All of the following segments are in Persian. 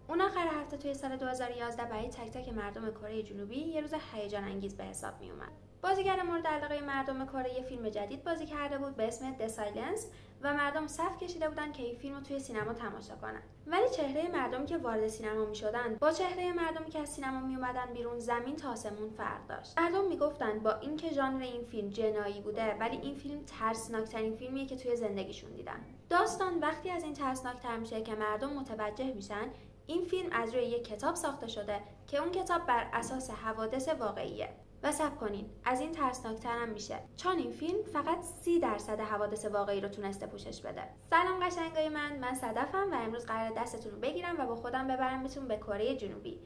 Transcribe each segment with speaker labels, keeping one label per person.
Speaker 1: اون آخر هفته توی سال 2011 برای تک تک مردم کره جنوبی یه روز هیجان انگیز به حساب می اومد. بازیگر مورد علاقه مردم کره یه فیلم جدید بازی کرده بود به اسم The Silence و مردم صف کشیده بودن که این فیلم رو توی سینما تماشا کنن. ولی چهره مردمی که وارد سینما میشدن با چهره مردمی که از سینما می اومدن بیرون زمین تا آسمون فرق داشت. مردم میگفتن با اینکه ژانر این فیلم جنایی بوده ولی این فیلم ترسناکترین فیلمیه که توی زندگیشون دیدن. داستان وقتی از این ترسناکتر میشه که مردم متوجه میشن این فیلم از روی یک کتاب ساخته شده که اون کتاب بر اساس حوادث واقعیه. و صبر کنین، از این ترسناکتر هم میشه چون این فیلم فقط 30% حوادث واقعی رو تونسته پوشش بده. سلام قشنگای من صدفم و امروز قراره دستتون رو بگیرم و با خودم ببرمتون به کره جنوبی.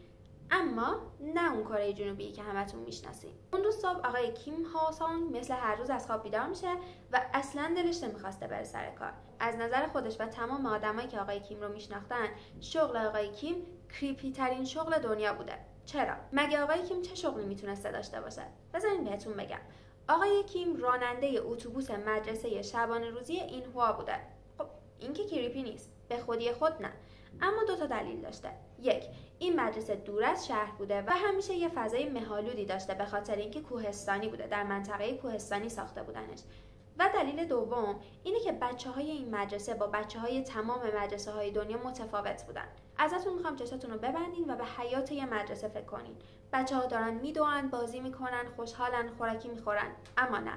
Speaker 1: اما نه اون کره جنوبی که همتون میشناسین. اون روز صبح آقای کیم ها سانگ مثل هر روز از خواب بیدار میشه و اصلا دلش نمیخواسته بره سر کار. از نظر خودش و تمام آدمایی که آقای کیم رو میشناختن، شغل آقای کیم کریپی ترین شغل دنیا بوده. چرا؟ مگه آقای کیم چه شغلی میتونسته داشته باشه؟ بذارین بهتون بگم. آقای کیم راننده اتوبوس مدرسه شبانه روزی اینهوا بوده. خب این که کریپی نیست، به خودی خود نه. اما 2 تا دلیل داشته. 1. این مدرسه دور از شهر بوده و همیشه یه فضای مه‌آلودی داشته به خاطر اینکه کوهستانی بوده، در منطقه کوهستانی ساخته بودنش. و دلیل دوم اینه که بچه‌های این مدرسه با بچه‌های تمام مدرسه‌های دنیا متفاوت بودن. ازتون میخوام چشاتون رو ببندین و به حیات یه مدرسه فکر کنین. بچه‌ها دارن میدوئن، بازی میکنن، خوشحالن، خوراکی میخورن. اما نه،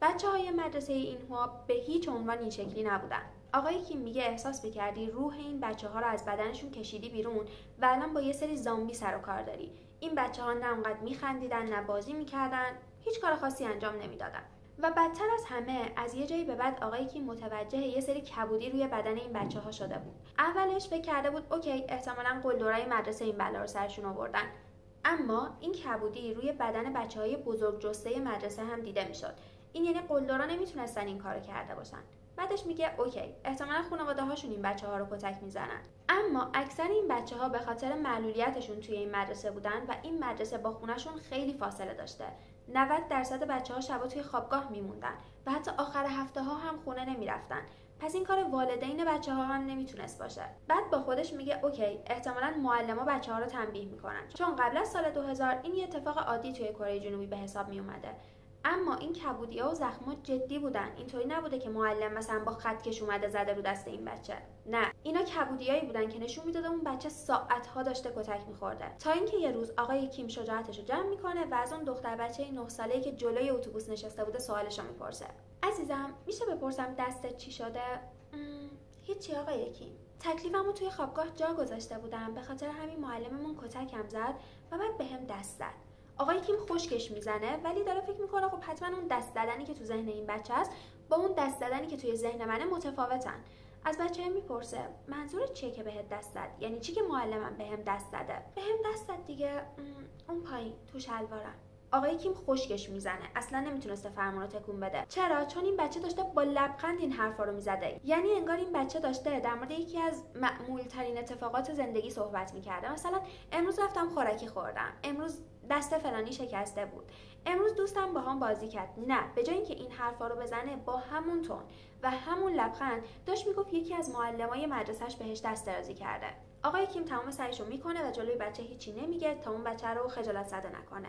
Speaker 1: بچه‌های مدرسه اینهوا به هیچ عنوان این شکلی نبودن. آقای کیم میگه احساس می‌کردی روح این بچه‌ها رو از بدنشون کشیدی بیرون و الان با یه سری زامبی سر و کار داری. این بچه‌ها نه اونقدر میخندیدن، نه بازی میکردن، هیچ کار خاصی انجام نمیدادن. و بدتر از همه، از یه جایی به بعد آقای کیم متوجه یه سری کبودی روی بدن این بچه‌ها شده بود. اولش فکر کرده بود اوکی، احتمالاً قلدرای مدرسه این بلا رو سرشون آوردن. اما این کبودی روی بدن بچه‌های بزرگ جثه مدرسه هم دیده میشد. این یعنی قلدرا نمیتونستن این کارو کرده باشن. بعدش میگه اوکی، احتمالاً خانواده‌هاشون این بچه‌ها رو کتک میزنن. اما اکثر این بچه‌ها به خاطر معلولیتشون توی این مدرسه بودن و این مدرسه با خونه‌شون خیلی فاصله داشته. 90% بچه‌ها شبا توی خوابگاه میموندن و حتی آخر هفته‌ها هم خونه نمیرفتن. پس این کار والدین بچه‌ها هم نمیتونست باشه. بعد با خودش میگه اوکی، احتمالاً معلما بچه‌ها رو تنبیه میکنن، چون قبل از سال 2000 این یه اتفاق عادی توی کره جنوبی به حساب میومده. اما این کبودی‌ها و زخم‌ها جدی بودن. اینطوری نبوده که معلم مثلا با خطکش اومده زده رو دست این بچه. نه، اینا کبودیایی بودن که نشون میداده اون بچه ساعت‌ها داشته کتک می‌خورده. تا اینکه یه روز آقای کیم شجاعتش رو جمع میکنه و از اون دختر بچه 9 ساله‌ای که جلوی اتوبوس نشسته بوده سوالش رو میپرسه. عزیزم، میشه بپرسم دستت چی شده؟ هیچی آقای کیم. تکلیفمو توی خوابگاه جا گذاشته بودم، به خاطر همین معلممون کتکم زد و بعد بهم دست زد. آقای کیم خشکش میزنه ولی داره فکر میکنه خب حتما اون دست زدنی که تو ذهن این بچه است با اون دست زدنی که توی ذهن منه متفاوتن. از بچه میپرسه منظورت چیه که بهت دست زد؟ یعنی چی که معلمم بهم دست زده؟ بهم دست زد دیگه، اون پایین تو شلوارم. آقای کیم خشکش میزنه، اصلا نمیتونسته فرمون رو تکون بده. چرا؟ چون این بچه داشته با لبخند این حرفا رو میزده. یعنی انگار این بچه داشته در مورد یکی از معمول ترین اتفاقات زندگی صحبت میکرده. مثلا امروز رفتم خوراکی خوردم، امروز دست فلانی شکسته بود، امروز دوستم باهام بازی کرد. نه، به جای اینکه این حرفا رو بزنه با همون تون و همون لبخند داشت میگفت یکی از معلمای مدرسه‌اش بهش دست درازی کرده. آقای کیم تمام سعیشو میکنه و جلوی بچه هیچی نمیگه تا اون بچه رو خجالت زده نکنه.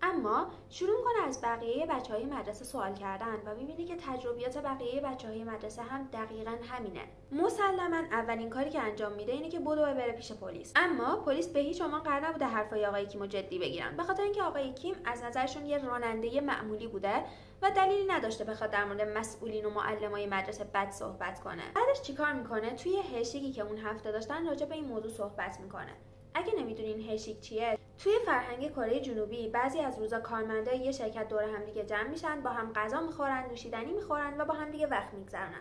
Speaker 1: اما شروع میکنه از بقیه بچهای مدرسه سوال کردن و میبینه که تجربیات بقیه بچهای مدرسه هم دقیقاً همینه. مسلماً اولین کاری که انجام میده اینه که بدو بره پیش پلیس. اما پلیس به هیچ عنوان قرار نبوده حرفای آقای کیمو جدی بگیرن، به خاطر اینکه آقای کیم از نظرشون یه راننده معمولی بوده و دلیلی نداشته بخواد در مورد مسئولین و معلمای مدرسه بد صحبت کنه. بعدش چیکار میکنه؟ توی هشیگی که اون هفته داشتن راجع به این موضوع صحبت میکنه. اگه نمیدونین هشیگ چیه، توی فرهنگ کره جنوبی بعضی از روزا کارمندای یه شرکت دور هم دیگه جمع میشن، با هم غذا میخورن، نوشیدنی میخورن و با هم دیگه وقت میگذرونن.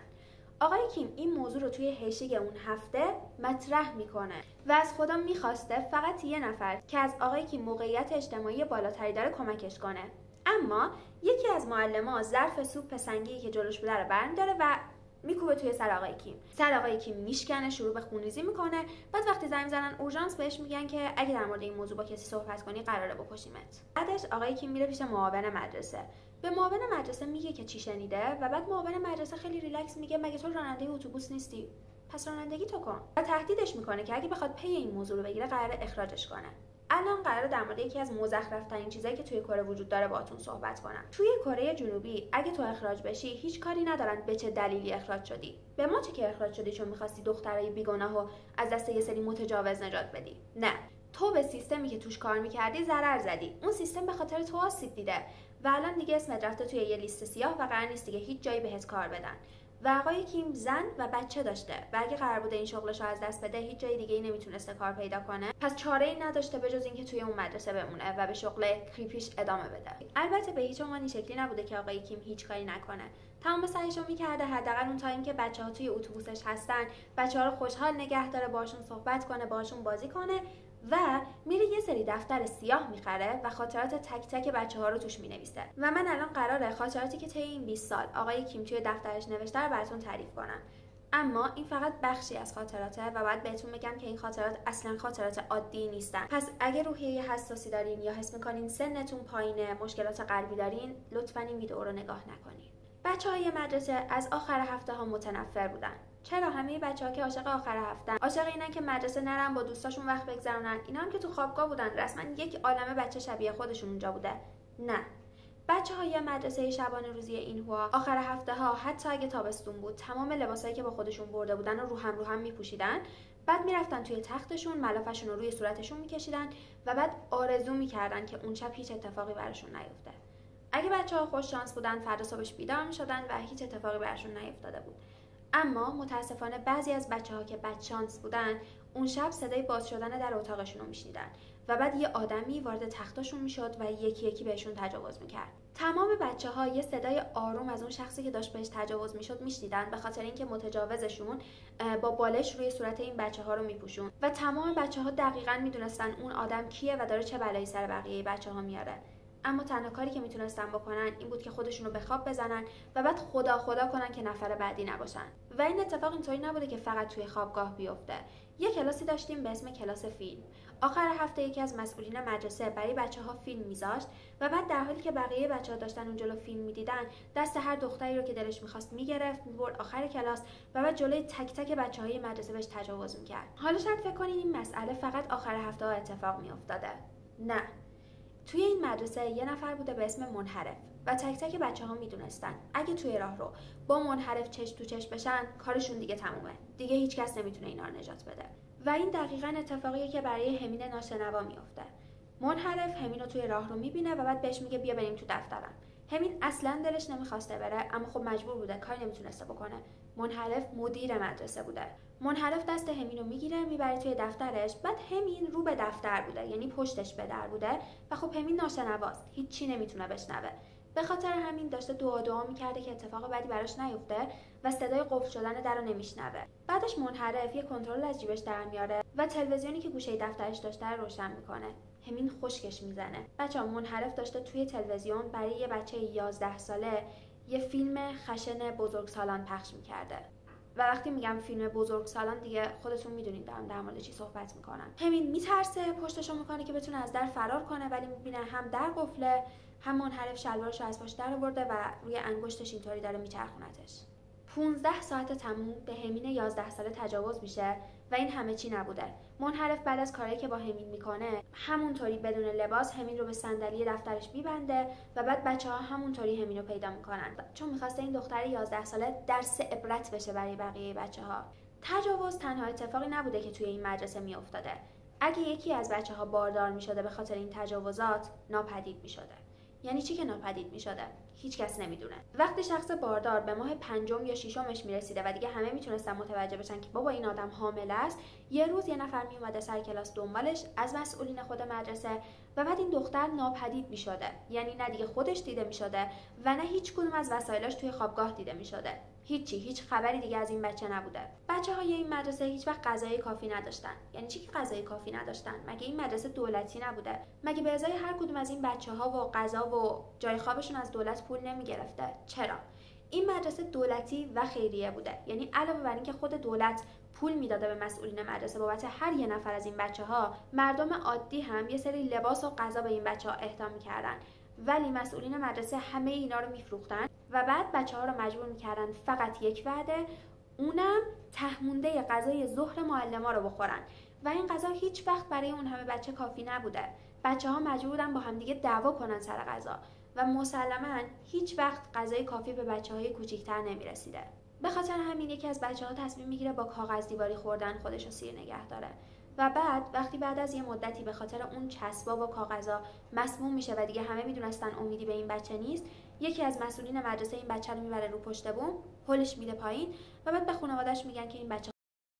Speaker 1: آقای کیم این موضوع رو توی هشیگ اون هفته مطرح میکنه و از خدا میخواسته فقط یه نفر که از آقای کیم موقعیت اجتماعی بالاتری داره کمکش کنه. اما یکی از معلما ظرف سوپ سنگی که جلوش بوده رو برمی‌داره و میکوبه توی سر آقای کیم. سر آقای کیم میشکنه، شروع به خونریزی میکنه. بعد وقتی زنگ میزنن اورژانس بهش میگن که اگه در مورد این موضوع با کسی صحبت کنی قراره بکشیمت. بعدش آقای کیم میره پیش معاون مدرسه. به معاون مدرسه میگه که چی شنیده و بعد معاون مدرسه خیلی ریلکس میگه مگه تو راننده اتوبوس نیستی؟ پس رانندگی تو کن. و تهدیدش میکنه که اگه بخواد پی این موضوع رو بگیره قراره اخراجش کنه. الان قراره در مورد یکی از مزخرف‌ترین چیزایی که توی کره وجود داره باهاتون صحبت کنم. توی کره جنوبی اگه تو اخراج بشی هیچ کاری ندارن به چه دلیلی اخراج شدی. به ما چه که اخراج شدی چون می‌خواستی دخترای بیگناهو از دست یه سری متجاوز نجات بدی. نه، تو به سیستمی که توش کار می‌کردی ضرر زدی. اون سیستم به خاطر تو آسیب دیده و الان دیگه اسمت رفته توی یه لیست سیاه و قرار نیست دیگه هیچ جایی بهت کار بدن. و آقای کیم زن و بچه داشته و اگه قرار بوده این شغلش رو از دست بده هیچ جای دیگه ای نمیتونسته کار پیدا کنه، پس چاره ای نداشته به جز اینکه توی اون مدرسه بمونه و به شغل کریپیش ادامه بده. البته به هیچ عنوان این شکلی نبوده که آقای کیم هیچ کاری نکنه. تمام سعیشو میکرده حداقل اون تایم که بچه‌ها توی اتوبوسش هستن بچه‌ها رو خوشحال نگه داره، باهاشون صحبت کنه، باهاشون بازی کنه و میره یه سری دفتر سیاه میخره و خاطرات تک تک بچه‌ها رو توش مینویسه. و من الان قراره خاطراتی که طی این 20 سال آقای کیم توی دفترش نوشته رو براتون تعریف کنم. اما این فقط بخشی از خاطراته و باید بهتون بگم که این خاطرات اصلا خاطرات عادی نیستن. پس اگه روحیه حساسی دارین یا حس میکنین سنتون پایینه، مشکلات قلبی دارین، لطفاً این ویدیو رو نگاه نکنین. بچه‌های مدرسه از آخر هفته ها متنفر بودن. چرا؟ همه بچه‌ها که عاشق آخر هفته‌ن، عاشق اینن که مدرسه نرن، با دوستاشون وقت بگذرونن. اینا هم که تو خوابگاه بودن، رسما یک عالمه بچه شبیه خودشون اونجا بوده. نه، بچه‌های مدرسه شبانه روزی اینهوا آخر هفته ها حتی اگه تابستون بود تمام لباسایی که با خودشون برده بودن رو هم میپوشیدن، بعد میرفتن توی تختشون، ملافشون رو روی صورتشون میکشیدن و بعد آرزو میکردن که اون شب هیچ اتفاقی براشون نیفته. اگه بچه‌ها خوش شانس بودن فردا صبحش بیدار میشدن و هیچ اتفاقی براشون نیفتاده بود. اما متاسفانه بعضی از بچه‌ها که بدشانس بودن اون شب صدای باز شدن در اتاقشون رو میشنیدن و بعد یه آدمی وارد تختشون میشد و یکی یکی بهشون تجاوز میکرد. تمام بچه‌ها یه صدای آروم از اون شخصی که داشت بهش تجاوز میشد میشنیدن، به خاطر اینکه متجاوزشون با بالش روی صورت این بچه‌ها رو میپوشون و تمام بچه‌ها دقیقاً میدونستن اون آدم کیه و داره چه بلایی سر بقیه بچه‌ها میاره. اما تنها کاری که میتونستن بکنن این بود که خودشون رو به خواب بزنن و بعد خدا کنن که نفر بعدی نباشن. و این اتفاق اینطوری نبوده که فقط توی خوابگاه بیفته. یه کلاسی داشتیم به اسم کلاس فیلم. آخر هفته یکی از مسئولین مدرسه برای بچه‌ها فیلم میذاشت و بعد در حالی که بقیه بچه‌ها داشتن اون جلو فیلم میدیدن، دست هر دختری رو که دلش می‌خواست میگرفت، میبرد آخر کلاس و بعد جلوی تک تک بچه‌های مدرسه بهش تجاوز میکرد. حالا شاید فکر کنین این مسئله فقط آخر هفته ها اتفاق میافتاده. نه. توی این مدرسه یه نفر بوده به اسم منحرف و تک تک بچه‌ها میدونستن اگه توی راه رو با منحرف چشم تو چشم بشن کارشون دیگه تمومه. دیگه هیچ کس نمیتونه اینا رو نجات بده. و این دقیقاً اتفاقیه که برای همین ناشنوا میفته. منحرف همین رو توی راه رو میبینه و بعد بهش میگه بیا بریم تو دفترم. همین اصلا دلش نمیخواسته بره اما خب مجبور بوده، کاری نمیتونسته بکنه. منحرف مدیر مدرسه بوده. منحرف دست همین رو میگیره میبره توی دفترش، بعد همین رو به دفتر بوده، یعنی پشتش به در بوده و خب همین ناشنواست، هیچی نمیتونه بشنوه. به خاطر همین داشته دعا میکرده که اتفاق بدی براش نیفته و صدای قفل شدن در رو نمیشنوه. بعدش منحرف یه کنترل از جیبش در میاره و تلویزیونی که گوشه دفترش داشته رو روشن میکنه. همین خشکش میزنه. بچه‌ها منحرف داشته توی تلویزیون برای یه بچه 11 ساله یه فیلم خشن بزرگسالان پخش میکرده. و وقتی میگم فیلم بزرگسالان دیگه خودتون میدونید دارم در مورد چی صحبت میکنم. همین میترسه، پشتشو میکنه که بتونه از در فرار کنه، ولی میبینه هم در قفله، هم منحرف شلوارشو از پاش در آورده و روی انگشتش اینطوری داره میچرخونتش. 15 ساعت تموم به همین 11 ساله تجاوز میشه و این همه چی نبوده. منحرف بعد از کاری که با همین میکنه همونطوری بدون لباس همین رو به صندلی دفترش میبنده و بعد بچه‌ها همونطوری همین رو پیدا میکنن، چون میخواسته این دختر 11 ساله درس عبرت بشه برای بقیه بچه‌ها. تجاوز تنها اتفاقی نبوده که توی این مدرسه میافتاده. اگه یکی از بچه‌ها باردار میشده به خاطر این تجاوزات، ناپدید میشده. یعنی چی که ناپدید میشده؟ هیچ کس نمیدونه. وقتی شخص باردار به ماه 5 یا 6 میرسیده و دیگه همه میتونستن متوجه بشن که بابا این آدم حامل است، یه روز یه نفر میومده سر کلاس دنبالش از مسئولین خود مدرسه و بعد این دختر ناپدید میشده. یعنی نه دیگه خودش دیده میشده و نه هیچ کدوم از وسایلش توی خوابگاه دیده میشده. هیچ خبری دیگه از این بچه نبوده. بچه‌های این مدرسه هیچ وقت غذای کافی نداشتن. یعنی چی که غذای کافی نداشتن؟ مگه این مدرسه دولتی نبوده؟ مگه به ازای هر کدوم از این بچه‌ها و غذا و جای خوابشون از دولت پول نمیگرفته؟ چرا؟ این مدرسه دولتی و خیریه بوده. یعنی علاوه بر اینکه خود دولت پول میداده به مسئولین مدرسه بابت هر یه نفر از این بچه‌ها، مردم عادی هم یه سری لباس و غذا به این بچه‌ها اهدا می‌کردن. ولی مسئولین مدرسه همه اینا رو میفروختن و بعد بچه‌ها رو مجبور می‌کردن فقط یک وعده اونم تهمونده غذای ظهر معلما رو بخورن و این غذا هیچ وقت برای اون همه بچه کافی نبوده. بچه‌ها مجبور بودن با همدیگه دعوا کنن سر غذا و مسلماً هیچ وقت غذای کافی به بچه‌های کوچیک‌تر نمی‌رسیده. به خاطر همین یکی از بچه‌ها تصمیم میگیره با کاغذ دیواری خوردن خودش رو سیر نگه داره و بعد از یه مدتی به خاطر اون چسبا و کاغذا مسموم میشه و دیگه همه میدونستن امیدی به این بچه نیست. یکی از مسئولین مدرسه این بچه رو میبره رو پشت بوم، هولش میده پایین و بعد به خانواده‌اش میگن که این بچه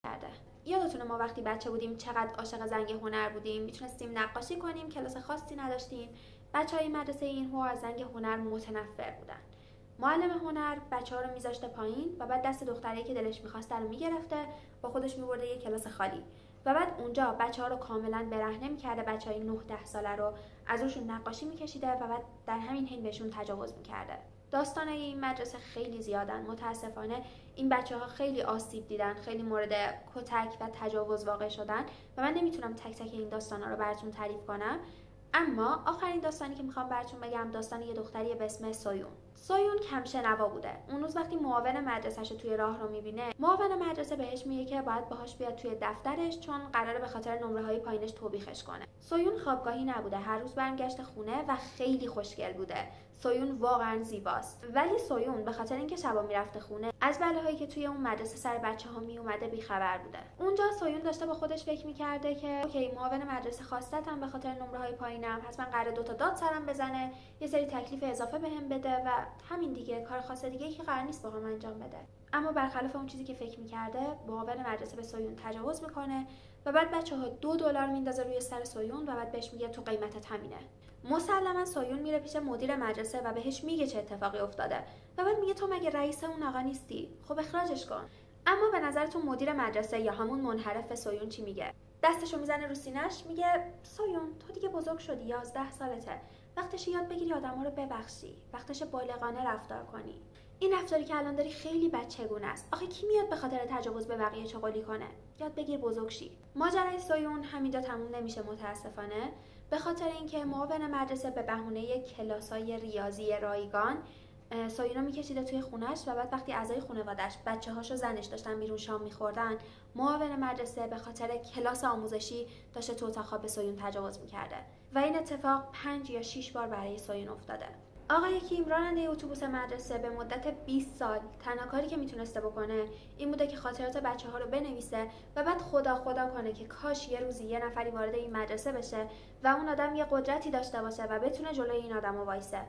Speaker 1: کرده. یادتونه ما وقتی بچه بودیم چقدر عاشق زنگ هنر بودیم، میتونستیم نقاشی کنیم، کلاس خاصی نداشتیم. بچهای مدرسه اینهو از زنگ هنر متنفر بودن. معلم هنر بچه‌ها رو میذاشته پایین و بعد دست دختری که دلش می‌خواسته رو میگرفته با خودش میبرده یه کلاس خالی و بعد اونجا بچه‌ها رو کاملا برهنه می‌کرده، بچهای 9-10 ساله رو از روشون نقاشی می‌کشیده و بعد در همین حین بهشون تجاوز می‌کرده. داستانای این مدرسه خیلی زیادن. متاسفانه این بچه‌ها خیلی آسیب دیدن، خیلی مورد کتک و تجاوز واقع شدن و من نمیتونم تک تک این داستانا رو براتون تعریف کنم. اما آخرین داستانی که میخوام براتون بگم داستان یه دختری به اسم سویون کم شنوا بوده. اون روز وقتی معاون مدرسه‌ش رو توی راه رو میبینه، معاون مدرسه بهش میگه که باید باهاش بیاد توی دفترش چون قراره به خاطر نمره‌های پایینش توبیخش کنه. سویون خوابگاهی نبوده، هر روز برمیگشته خونه و خیلی خوشگل بوده. سویون واقعا زیباست، ولی سویون به خاطر اینکه شبا میرفته خونه از بلاهایی که توی اون مدرسه سر بچه‌ها میومده بیخبر بوده. اونجا سویون داشته با خودش فکر می‌کرده که اوکی، معاون مدرسه خواستتم به خاطر نمره‌های پایینم، حتما قراره 2 تا داد سرم بزنه، یه سری تکلیف اضافه بهم بده و همین دیگه، کار خاص دیگه‌ای که قرار نیست باهام انجام بده. اما برخلاف اون چیزی که فکر می‌کرده، معاون مدرسه به سویون تجاوز می‌کنه و بعد بچه‌ها $2 میندازه روی سر سویون و بعد بهش میگه تو قیمتت همینه. مسلما سویون میره پیش مدیر مدرسه و بهش میگه چه اتفاقی افتاده و بعد میگه تو مگه رئیس اون آقا نیستی؟ خب اخراجش کن. اما به نظرتون مدیر مدرسه یا همون منحرف سویون چی میگه؟ دستشو میزنه رو سینه‌اش، میگه سویون تو دیگه بزرگ شدی، 11 سالته، وقتشه یاد بگیری آدما رو ببخشی، وقتشه بالغانه رفتار کنی. این رفتاری که الان داری خیلی بچگونه است. آخه کی میاد به خاطر تجاوز به بقیه چغالی کنه؟ یاد بگیر بزرگ شی. ماجرای سویون همینجا تموم نمیشه متاسفانه، به خاطر اینکه معاون مدرسه به بهونه کلاسای ریاضی رایگان سویونو میکشیده توی خونش و بعد وقتی اعضای خانواده‌اش، بچه‌هاش و زنش داشتن بیرون شام می‌خوردن، معاون مدرسه به خاطر کلاس آموزشی داشته تو اتاق خواب به سویون تجاوز می‌کرده و این اتفاق 5 یا 6 بار برای سویون افتاده. آقای کیم، راننده اتوبوس مدرسه، به مدت 20 سال تنها کاری که میتونسته بکنه این بوده که خاطرات بچه‌ها رو بنویسه و بعد خدا کنه که کاش یه روزی یه نفری وارد این مدرسه بشه و اون آدم یه قدرتی داشته باشه و بتونه جلوی این آدمو وایسه.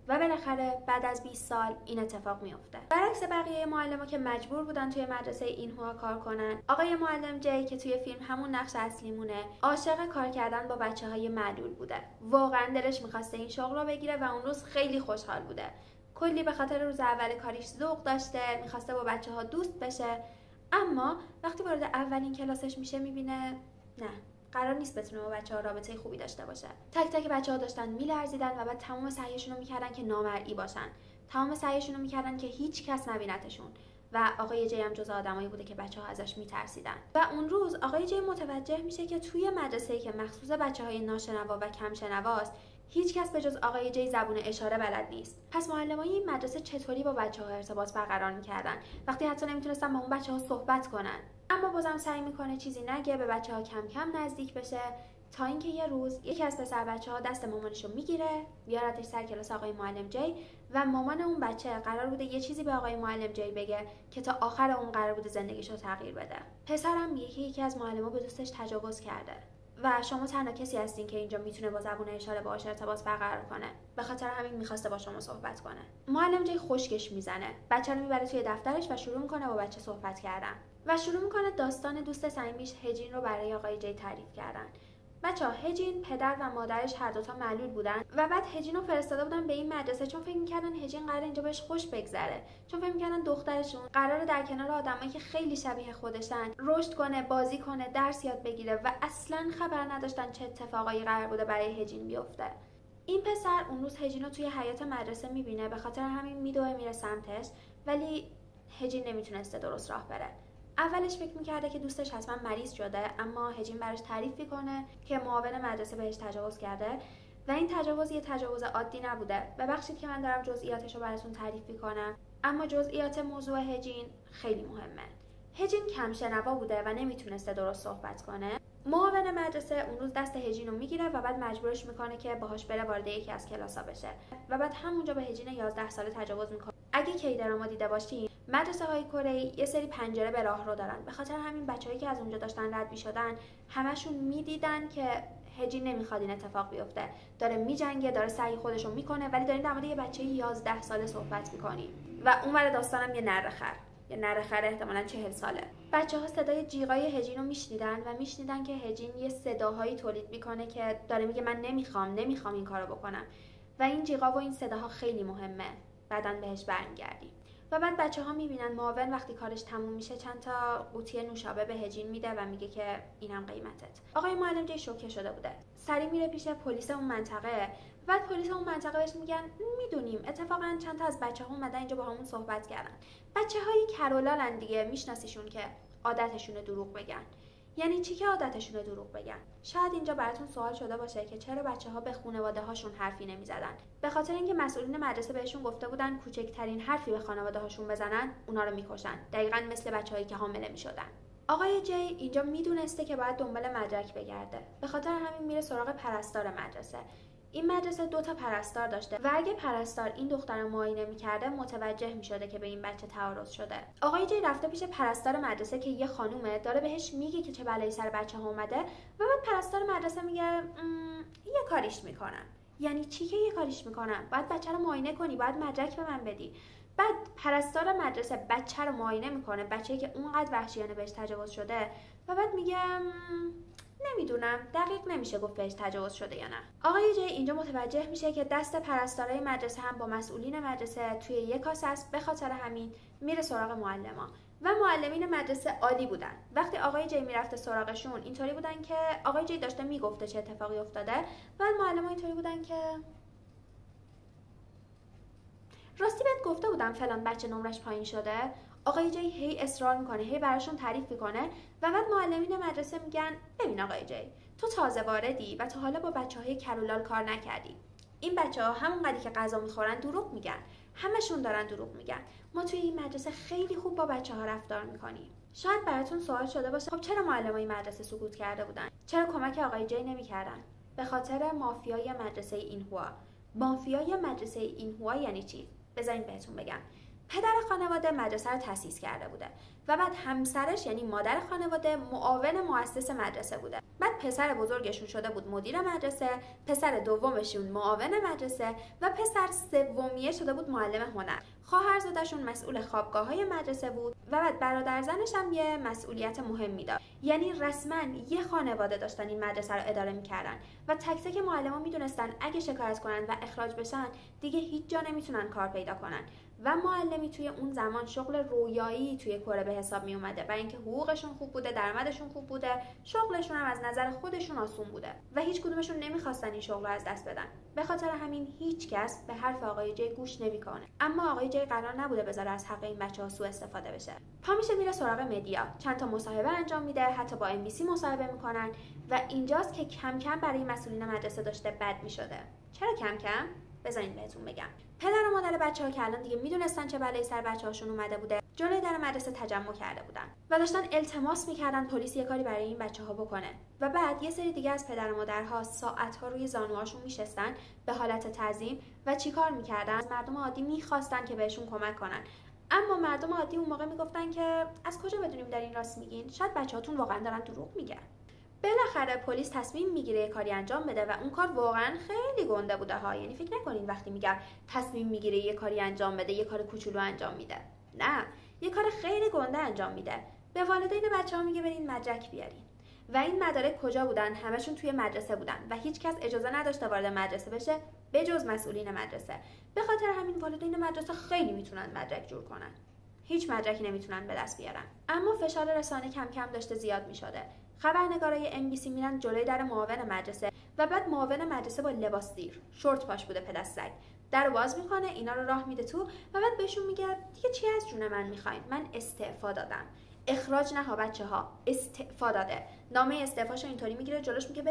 Speaker 1: و بالاخره بعد از 20 سال این اتفاق میفته. برعکس بقیه معلما که مجبور بودن توی مدرسه اینها کار کنن، آقای معلم جی که توی فیلم همون نقش اصلیمونه، عاشق کار کردن با بچه‌های معلول بوده. واقعا دلش می‌خواسته این شغل رو بگیره و اون روز خیلی خوشحال بوده. کلی به خاطر روز اول کاریش ذوق داشته، می‌خواسته با بچه‌ها دوست بشه. اما وقتی وارد اولین کلاسش میشه می‌بینه نه، قرار نیست بتونه با بچه‌ها رابطه خوبی داشته باشه. تک تک بچه‌ها داشتن میلرزیدن و بعد تمام سعیشون رو میکردن که نامرئی باشن. تمام سعیشون رو میکردن که هیچ کس نبینتشون. و آقای جی هم جز آدمایی بوده که بچه‌ها ازش میترسیدن. و اون روز آقای جی متوجه میشه که توی مدرسه‌ای که مخصوص بچه‌های ناشنوا و کم شنواست، هیچ کس به جز آقای جی زبون اشاره بلد نیست. پس معلمای این مدرسه چطوری با بچه‌ها ارتباط برقرار می‌کردن وقتی حتی نمیتونستن با اون بچه‌ها صحبت کنن؟ اما بازم سعی میکنه چیزی نگه، به بچه‌ها کم کم نزدیک بشه تا اینکه یه روز یکی از پسر بچه‌ها دست مامانشو میگیره، بیارتش سر کلاس آقای معلم جی و مامان اون بچه قرار بوده یه چیزی به آقای معلم جی بگه که تا آخر اون قرار بوده زندگیشو تغییر بده. پسرم میگه که یکی از معلما به دوستش تجاوز کرده و شما تنها کسی هستین که اینجا میتونه با زبون اشاره باهاش ارتباط برقرار کنه. به خاطر همین میخواسته با شما صحبت کنه. معلم جی خشکش میزنه، بچه رو میبره توی دفترش و شروع میکنه با بچه صحبت کردن و شروع میکنه داستان دوست صمیمیش هجین رو برای آقای جی تعریف کردن. بچه‌ها، هجین پدر و مادرش هر دوتا معلول بودن و بعد هجین رو فرستاده بودن به این مدرسه چون فکر می‌کردن هجین قراره اینجا بهش خوش بگذره، چون فکر می‌کردن دخترشون قراره در کنار آدمایی که خیلی شبیه خودشن رشد کنه، بازی کنه، درس یاد بگیره و اصلاً خبر نداشتن چه اتفاقایی قرار بوده برای هجین بیفته. این پسر اون روز هجین رو توی حیاط مدرسه می‌بینه، به خاطر همین میدوه میره سمتش، ولی هجین نمیتونسته درست راه بره. اولش فکر میکرده که دوستش حتما مریض شده، اما هجین براش تعریف میکنه که معاون مدرسه بهش تجاوز کرده و این تجاوز یه تجاوز عادی نبوده. ببخشید که من دارم جزئیاتش رو براتون تعریف میکنم، اما جزئیات موضوع هجین خیلی مهمه. هجین کم شنوا بوده و نمیتونسته درست صحبت کنه. معاون مدرسه اون روز دست هجین رو میگیره و بعد مجبورش میکنه که باهاش بره وارد یکی از کلاس‌ها بشه و بعد همونجا به هجین 11 ساله تجاوز میکنه. اگه کی دراما دیده باشین، مدرسه های کره یه سری پنجره به راهرو دارن. به خاطر همین بچه‌هایی که از اونجا داشتن رد میشدن همشون میدیدن که هجین نمیخواد این اتفاق بیفته، داره میجنگه، داره سعی خودش رو میکنه، ولی دارین در مورد یه بچه 11 ساله صحبت میکنی. و اونور داستانم یه نرخر احتمالاً 40 ساله. بچه‌ها صدای جیغای هجین رو میشنیدن که هجین یه صداهایی تولید میکنه که داره میگه من نمیخوام این کارو بکنم. و این جیغا و این صداها خیلی مهمه. بعداً بهش برمیگردیم. و بعد بچه‌ها میبینن معاون وقتی کارش تموم میشه چند تا قوطی نوشابه به هجین میده و میگه که اینم قیمتت. آقای معلم جای شوکه شده بوده. سری میره پیش پلیس اون منطقه. بعد پلیس اون منطقه بهش میگن میدونیم اتفاقا چند تا از بچه‌ها اومدن اینجا با همون صحبت کردن. بچه‌های کرولالن دیگه، میشناسیشون که عادتشونه دروغ بگن. یعنی چی که عادتشونه دروغ بگن؟ شاید اینجا براتون سوال شده باشه که چرا بچه‌ها به خانواده‌هاشون حرفی نمی‌زدن. به خاطر اینکه مسئولین مدرسه بهشون گفته بودن کوچکترین حرفی به خانواده‌هاشون بزنن اونا رو می‌کشن. دقیقاً مثل بچه‌هایی که حامله می‌شدن. آقای جی اینجا میدونسته که باید دنبال مدرک بگرده. به خاطر همین میره سراغ پرستار مدرسه. این مدرسه 2 تا پرستار داشته و اگه پرستار این دختر رو معاینه می‌کرده متوجه می‌شده که به این بچه تعارض شده. آقای جی رفته پیش پرستار مدرسه که یه خانومه، داره بهش میگه که چه بلایی سر بچه‌ها اومده و بعد پرستار مدرسه میگه یه کاریش میکنم. یعنی چی که یه کاریش میکنم؟ باید بچه رو معاینه کنی، باید مدرک به من بدی. بعد پرستار مدرسه بچه رو معاینه میکنه، بچه‌ای که اونقدر وحشیانه بهش تجاوز شده و بعد میگه نمیدونم، دقیق نمیشه گفت بهش تجاوز شده یا نه. آقای جی اینجا متوجه میشه که دست پرستارای مدرسه هم با مسئولین مدرسه توی یک کاسه است. به خاطر همین میره سراغ معلما و معلمین مدرسه عالی بودن. وقتی آقای جی میرفته سراغشون اینطوری بودن که آقای جی داشته میگفته چه اتفاقی افتاده و معلما اینطوری بودن که راستی بهت گفته بودم فلان بچه نمرش پایین شده. آقای جی هی اصرار میکنه، هی براشون تعریف میکنه و بعد معلمین مدرسه میگن ببین آقای جی، تو تازه واردی و تا حالا با بچه‌های کرولال کار نکردی. این بچه‌ها همونقدری که غذا میخورن دروغ میگن، همشون دارن دروغ میگن. ما توی این مدرسه خیلی خوب با بچه‌ها رفتار میکنیم. شاید براتون سوال شده باشه خب چرا معلمای مدرسه سکوت کرده بودن؟ چرا کمک آقای جی نمیکردن؟ به خاطر مافیای مدرسه اینهوا. مافیای مدرسه اینهوا یعنی چی؟ بذارین بهتون بگم. پدر خانواده مدرسه رو تأسیس کرده بوده و بعد همسرش یعنی مادر خانواده معاون مؤسس مدرسه بوده. بعد پسر بزرگشون شده بود مدیر مدرسه، پسر دومشون معاون مدرسه و پسر سومیه شده بود معلم هنر. خواهرزادشون مسئول خوابگاه‌های مدرسه بود و بعد برادرزنش هم یه مسئولیت مهمی داشت. یعنی رسما یه خانواده داشتن این مدرسه رو اداره می‌کردن و تک تک معلما می‌دونستن اگه شکایت کنن و اخراج بشن دیگه هیچ جا نمیتونن کار پیدا کنن. و معلمی توی اون زمان شغل رویایی توی کره به حساب می اومده، برای اینکه حقوقشون خوب بوده، درآمدشون خوب بوده، شغلشون هم از نظر خودشون آسون بوده و هیچ کدومشون نمیخواستن این شغل رو از دست بدن. به خاطر همین هیچ کس به حرف آقای جی گوش نمیکنه. اما آقای جی قرار نبوده بذاره از حق این بچه‌ها سوء استفاده بشه. پا میشه میره سراغ مدیا، چند تا مصاحبه انجام میده، حتی با ام بی سی مصاحبه میکنن و اینجاست که کم کم برای مسئولین مدرسه داشته بد میشده. چرا کم کم؟ بذارین بهتون بگم. پدر و مادر بچه‌ها که الان دیگه میدونستن چه بلایی سر بچه‌هاشون اومده بوده، جلوی در مدرسه تجمع کرده بودن و داشتن التماس میکردن پلیس یه کاری برای این بچه‌ها بکنه. و بعد یه سری دیگه از پدر و مادرها ساعت‌ها روی زانوهاشون میشستن به حالت تعظیم و چیکار میکردن؟ از مردم عادی میخواستن که بهشون کمک کنن. اما مردم عادی اون موقع میگفتن که از کجا بدونیم در این راست میگین؟ شاید بچه‌هاتون واقعا دارن دروغ میگن. بالاخره پلیس تصمیم میگیره یه کاری انجام بده و اون کار واقعا خیلی گنده بوده ها. یعنی فکر نکنین وقتی میگم تصمیم میگیره یه کاری انجام بده یه کار کوچولو انجام میده. نه، یه کار خیلی گنده انجام میده. به والدین بچه‌ها میگه برین مدرک بیارین. و این مدارک کجا بودن؟ همشون توی مدرسه بودن و هیچ کس اجازه نداشته وارد مدرسه بشه به جز مسئولین مدرسه. به خاطر همین والدین مدرسه خیلی میتونن مدرک جور کنن. هیچ مدرکی نمیتونن به دست بیارن. اما فشار رسانه کم کم داشته زیاد میشده. خبرنگارای ام بی سی میرن جلوی در معاون مدرسه و بعد معاون مدرسه با لباس زیر شورت پاش بوده پدسگ در باز میکنه، اینا رو راه میده تو و بعد بهشون میگه دیگه چی از جون من میخواین؟ من استعفا دادم. اخراج نه ها بچه‌ها، استعفا داده. نامه استعفاشو اینطوری میگیره جلوش، میگه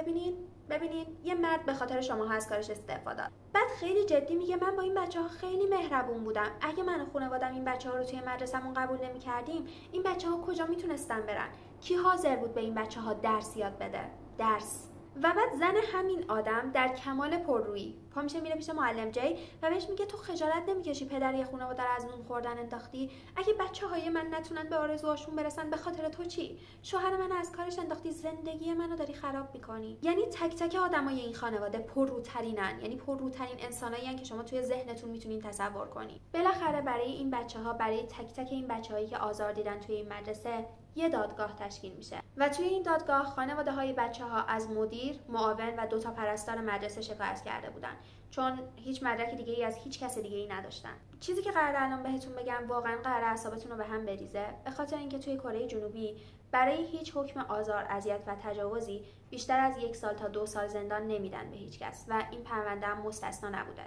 Speaker 1: ببینین یه مرد به خاطر شماها از کارش استعفا داد. بعد خیلی جدی میگه من با این بچه‌ها خیلی مهربون بودم. اگه من و خانواده‌ام این بچه‌ها رو توی مدرسه‌مون قبول نمی‌کردیم، این بچه‌ها کجا میتونستن برن؟ کی حاضر بود به این بچه‌ها درس یاد بده؟ درس. و بعد زن همین آدم در کمال پررویی پا میشه میره پیش معلم جی و بهش میگه تو خجالت نمیکشی پدر یه خانواده رو از نون خوردن انداختی؟ اگه بچه‌های من نتونن به آرزوهاشون برسن به خاطر تو چی؟ شوهر من از کارش انداختی، زندگی منو داری خراب میکنی. یعنی تک تک آدمای این خانواده پرروترینن، یعنی پرروترین انسانایین که شما توی ذهنتون میتونین تصور کنین. بالاخره برای این بچه‌ها، برای تک تک این بچه‌هایی که آزار دیدن توی این مدرسه یه دادگاه تشکیل میشه و توی این دادگاه خانواده‌های بچه‌ها از مدیر، معاون و 2 پرستار مدرسه شکایت کرده بودن، چون هیچ مدرک دیگه‌ای از هیچ کس دیگه‌ای نداشتن. چیزی که قراره الان بهتون بگم واقعا قراره اعصابتون رو به هم بریزه، به خاطر اینکه توی کره جنوبی برای هیچ حکم آزار، اذیت و تجاوزی بیشتر از 1 سال تا 2 سال زندان نمیدن به هیچ کس و این پرونده هم مستثنا نبوده.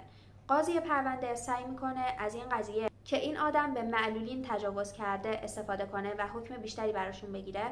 Speaker 1: قاضی پرونده سعی میکنه از این قضیه که این آدم به معلولین تجاوز کرده استفاده کنه و حکم بیشتری براشون بگیره،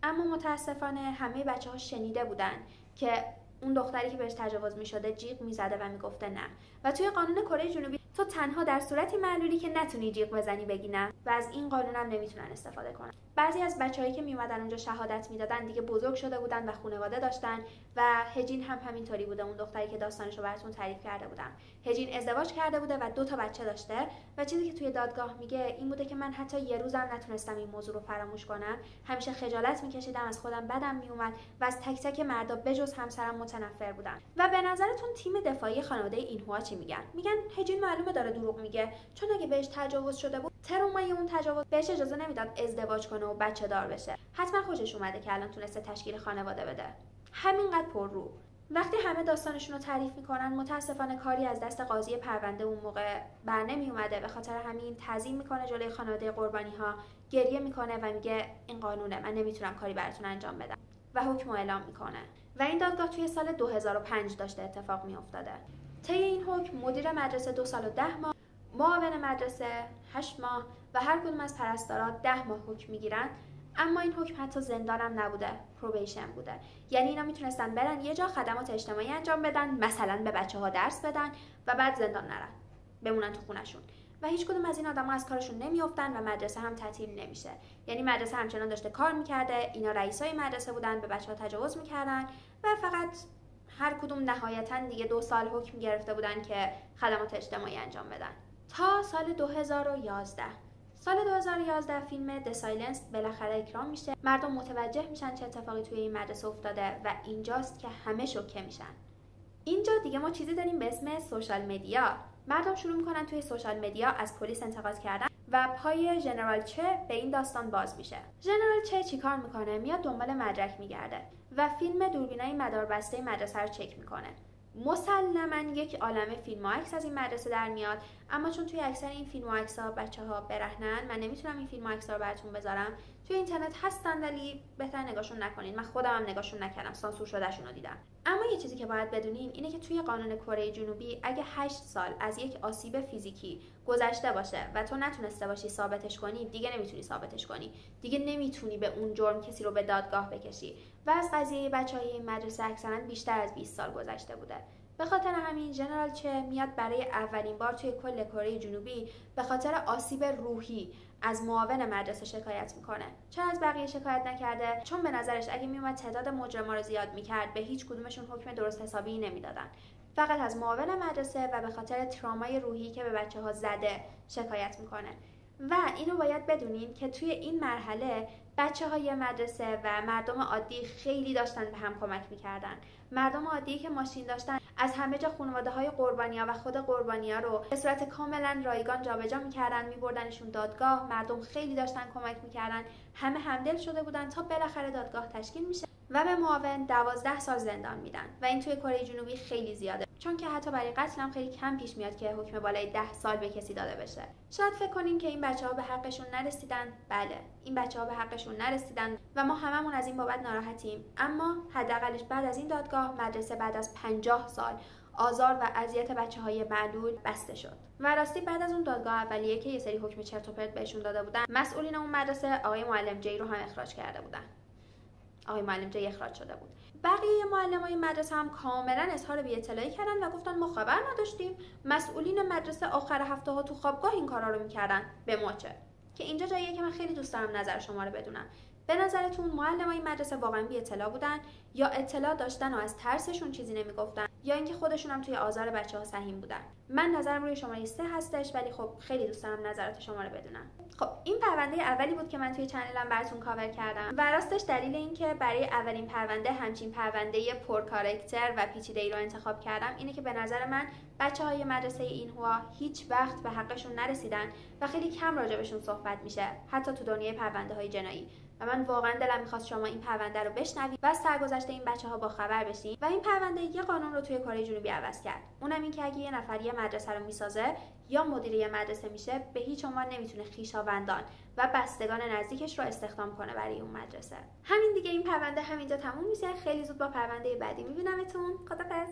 Speaker 1: اما متاسفانه همه بچه‌ها شنیده بودن که اون دختری که بهش تجاوز می‌شده جیغ می‌زده و میگفته نه. و توی قانون کره جنوبی تو تنها در صورتی معلولی که نتونی جیغ بزنی بگی نه و از این قانون هم نمیتونن استفاده کنن. بعضی از بچه‌هایی که میومدن اونجا شهادت میدادن دیگه بزرگ شده بودن و خانواده داشتن و هجین هم همینطوری بوده. اون دختری که داستانشو براتون تعریف کرده بودم، هجین ازدواج کرده بوده و 2 بچه داشته و چیزی که توی دادگاه میگه این بوده که من حتی یه روزم نتونستم این موضوع رو فراموش کنم. همیشه خجالت میکشیدم، از خودم بدم میومد و از تک تک مردا بجز همسرم متنفر بودم. و به نظرتون تیم دفاعی خانواده اینها چی میگن؟ میگن هجین معلومه داره دروغ میگه، چون اگه بهش تجاوز شده بود ترومای اون تجاوز بهش اجازه نمیداد ازدواج کنه و بچه دار بشه. حتما خوشش اومده که الان تونسته تشکیل خانواده بده. همینقدر پررو. وقتی همه داستانشون رو تعریف میکنن متاسفانه کاری از دست قاضی پرونده اون موقع بر نمی اومده، به خاطر همین تعظیم میکنه جلوی خانواده قربانی ها، گریه میکنه و میگه این قانونه، من نمیتونم کاری براتون انجام بدم و حکم اعلام میکنه. و این دادگاه توی سال 2005 داشته اتفاق میافتاده. طی این حکم مدیر مدرسه 2 سال و 10 ماه، معاون مدرسه 8 ماه و هر کدوم از پرستارا 10 ماه حکم میگیرن. اما این حکم حتی زندان هم نبوده، پروبیشن بوده. یعنی اینا میتونستن برن یه جا خدمات اجتماعی انجام بدن، مثلا به بچه‌ها درس بدن و بعد زندان نرن، بمونن تو خونشون. و هیچ کدوم از این آدما از کارشون نمیافتن و مدرسه هم تعطیل نمیشه. یعنی مدرسه همچنان داشته کار میکرده، اینا رئیسای مدرسه بودن، به بچه‌ها تجاوز میکردن و فقط هر کدوم نهایتاً دیگه 2 سال حکم گرفته بودن که خدمات اجتماعی انجام بدن. تا سال 2011. سال 2011 فیلم The Silence بالاخره اکرام میشه. مردم متوجه میشن چه اتفاقی توی این مدرسه افتاده و اینجاست که همه شوکه میشن. اینجا دیگه ما چیزی داریم به اسم سوشال مدیا. مردم شروع میکنن توی سوشال مدیا از پلیس انتقاد کردن و پای ژنرال چه به این داستان باز میشه. ژنرال چه چیکار میکنه؟ میاد دنبال مدرک میگرده و فیلم دوربینای مداربسته مدرسه رو چک میکنه. مسلماً یک عالمه فیلم و عکس از این مدرسه در میاد، اما چون توی اکثر این فیلم و عکس‌ها بچه‌ها برهنن، من نمیتونم این فیلم و عکس‌ها رو براتون بذارم. توی اینترنت هستن ولی بهتر نگاهشون نکنین. من خودم هم نگاهشون نکردم، سانسور شدهشون رو دیدم. اما یه چیزی که باید بدونین اینه که توی قانون کره جنوبی اگه 8 سال از یک آسیب فیزیکی گذشته باشه و تو نتونسته باشی ثابتش کنی، دیگه نمیتونی ثابتش کنی. دیگه نمیتونی به اون جرم کسی رو به دادگاه بکشی. و از قضیه بچه‌های این مدرسه اکثرا بیشتر از 20 سال گذشته بوده. به خاطر همین ژنرال چه میاد برای اولین بار توی کل کره جنوبی به خاطر آسیب روحی از معاون مدرسه شکایت میکنه. چرا از بقیه شکایت نکرده؟ چون به نظرش اگه میومد تعداد مجرما رو زیاد میکرد به هیچ کدومشون حکم درست حسابی نمیدادن. فقط از معاون مدرسه و به خاطر ترامای روحی که به بچه‌ها زده شکایت میکنه. و اینو باید بدونین که توی این مرحله بچه‌های مدرسه و مردم عادی خیلی داشتن به هم کمک میکردن. مردم عادی که ماشین داشتن از همه جا خانواده‌های قربانی‌ها و خود قربانی‌ها رو به صورت کاملا رایگان جابجا میکردن، میبردنشون دادگاه. مردم خیلی داشتن کمک میکردن، همه همدل شده بودن تا بالاخره دادگاه تشکیل میشه و به معاون 12 سال زندان میدن و این توی کره جنوبی خیلی زیاده، چون که حتی برای قتل هم خیلی کم پیش میاد که حکم بالای 10 سال به کسی داده بشه. شاید فکر کنین که این بچه‌ها به حقشون نرسیدن. بله، این بچه‌ها به حقشون نرسیدن و ما هممون از این بابت ناراحتیم، اما حداقلش بعد از این دادگاه مدرسه بعد از 50 سال آزار و اذیت بچه‌های معلول بسته شد. و راستی بعد از اون دادگاه اولیه که یه سری حکم چرت و پرت بهشون داده بودن، مسئولین اون مدرسه آقای معلم جی رو هم اخراج کرده بودن. آقای معلم جی اخراج شده بود. بقیه معلمای مدرسه هم کاملا اظهار بی‌اطلاعی کردن و گفتن ما خبر نداشتیم. مسئولین مدرسه آخر هفته ها تو خوابگاه این کارا رو میکردن. به ما چه؟ که اینجا جاییه که من خیلی دوست دارم نظر شما رو بدونم. به نظرتون معلمای مدرسه واقعا بی‌اطلاع بودن یا اطلاع داشتن و از ترسشون چیزی نمیگفتن یا اینکه خودشون هم توی آزار بچه‌ها سهیم بودن؟ من نظرم روی شماره 3 هستش، ولی خب خیلی دوست دارم نظرات شما رو بدونم. خب این پرونده اولی بود که من توی چنلم براتون کاور کردم و راستش دلیل این که برای اولین پرونده همچین پرونده پر کاراکتر و پیچیده‌ای رو انتخاب کردم اینه که به نظر من بچه‌های مدرسه اینهوا هیچ وقت به حقشون نرسیدن و خیلی کم راجبشون صحبت میشه، حتی تو دنیای پرونده‌های جنایی. و من واقعا دلم می‌خواست شما این پرونده رو بشنوید و از سرگذشت این بچه‌ها با خبر بشین. و این پرونده یه قانون رو توی کره جنوبی عوض کرد. اونم این که اگه یه نفر یه مدرسه رو میسازه یا مدیر یه مدرسه میشه، به هیچ عنوان نمیتونه خویشاوندان و بستگان نزدیکش رو استخدام کنه برای اون مدرسه. همین دیگه، این پرونده همینجا تموم میشه. خیلی زود با پرونده بعدی میبینمتون. خدافظ.